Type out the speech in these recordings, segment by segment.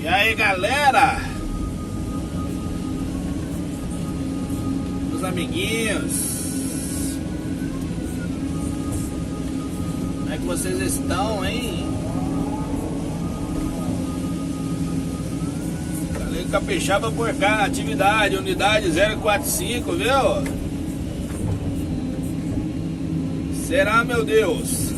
E aí, galera, os amiguinhos, como é que vocês estão, hein? Galera Capixaba por cá, na atividade, unidade 045, viu? Será, meu Deus?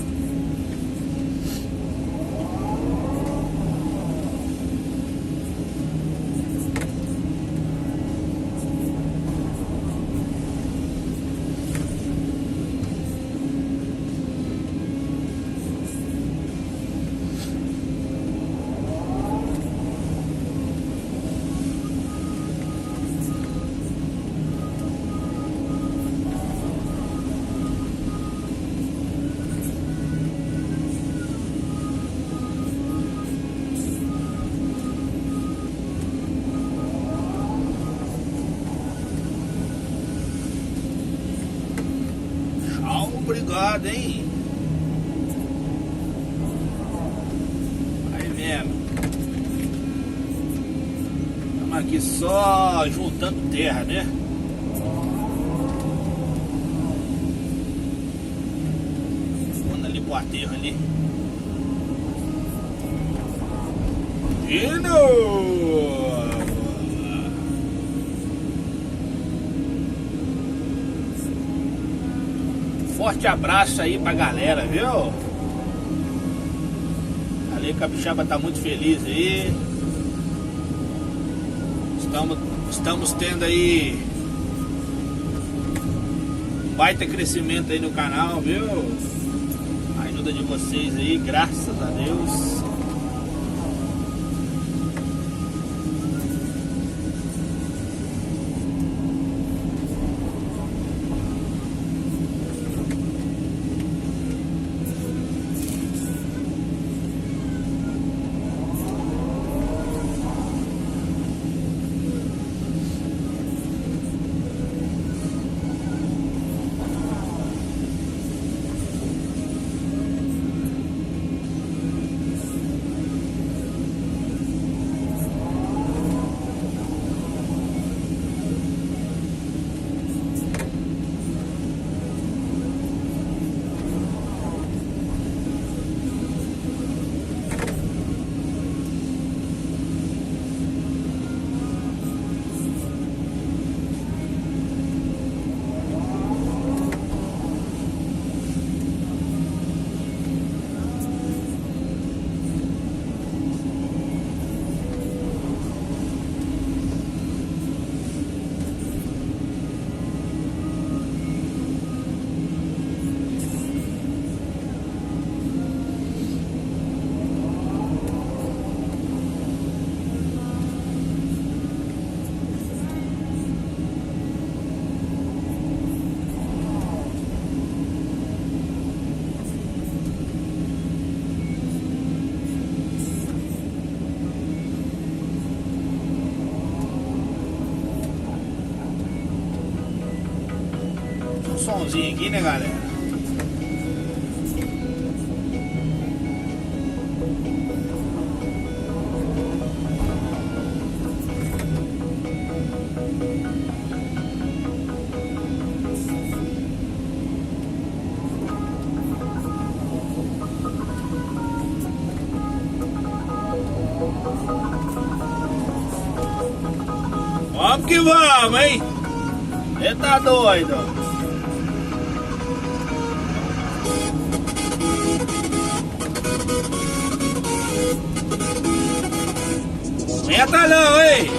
Obrigado, hein? Aí mesmo. Estamos aqui só juntando terra, né? Vamos ali pro aterro ali. Forte abraço aí pra galera, viu? Ali Capixaba tá muito feliz aí. Estamos tendo aí um baita crescimento aí no canal, viu? A ajuda de vocês aí, graças a Deus. Somzinho aqui, né, galera? Vamos que vamos, hein? Você tá doido? Entra não, hein?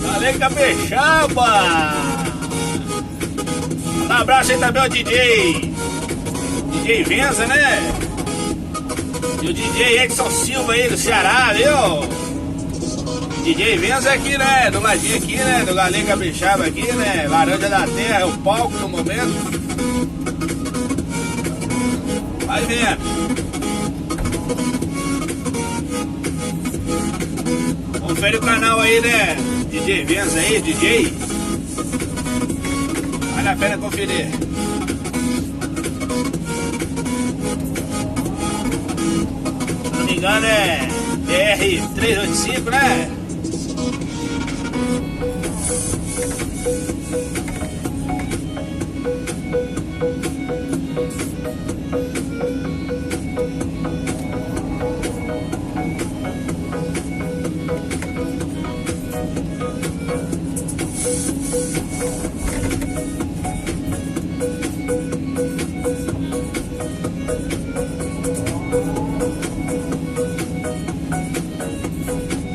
Valeu, Capixaba! Um abraço aí também ao DJ Venza, né? E o DJ Edson Silva aí do Ceará, viu? DJ Venza aqui, né? Do ladinho aqui, né? Do Galinha Capixaba aqui, né? Laranja da Terra, é o palco no momento. Vai vendo. Confere o canal aí, né? DJ Venza aí, DJ. Vale a pena conferir. Se não me engano é BR-385, né?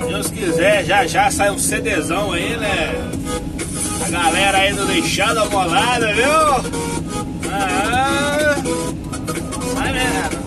Deus quiser, já sai um CDzão aí, né? A galera aí não deixando a bolada, viu? Ah, vai vendo.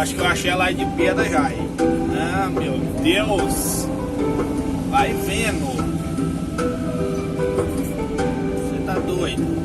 acho que eu achei ela aí de pedra já, hein? Ah, meu Deus! Vai vendo! Você tá doido?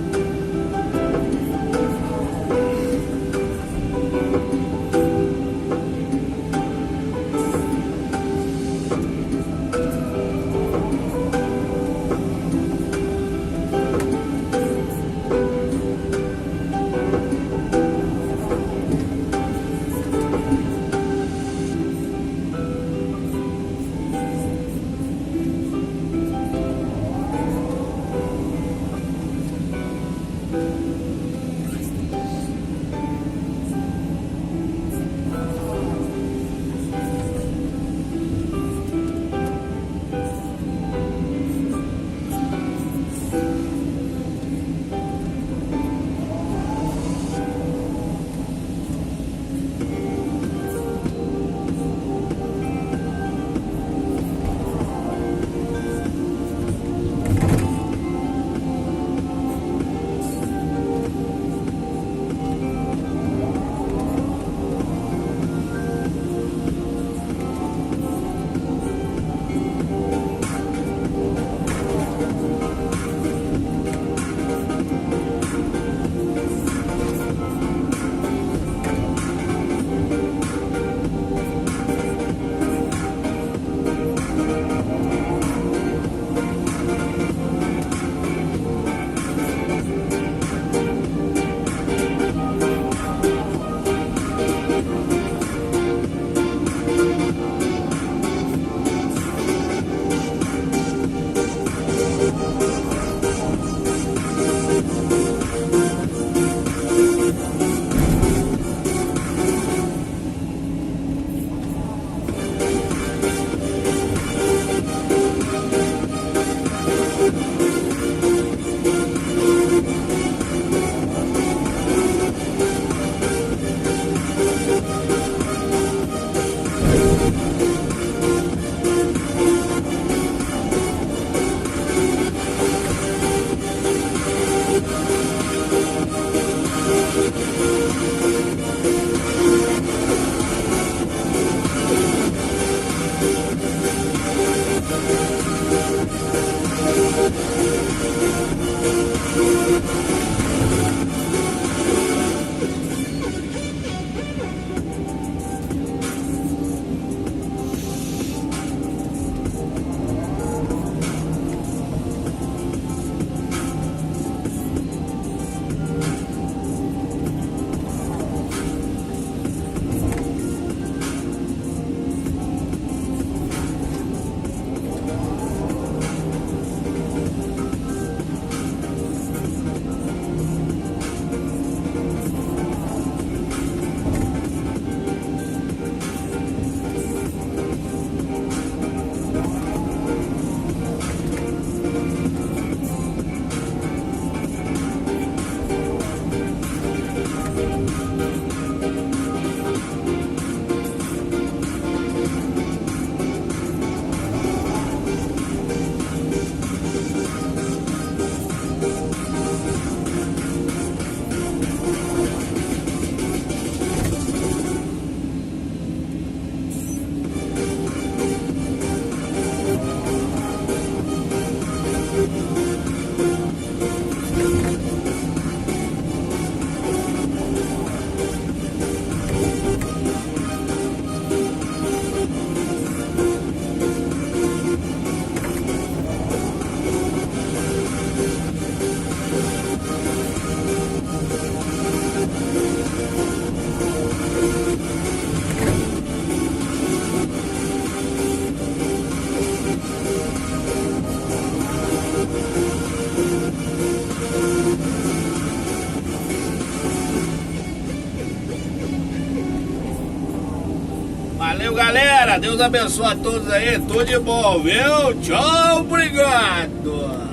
Valeu, galera. Deus abençoe a todos aí. Tudo de bom, viu? Tchau, obrigado.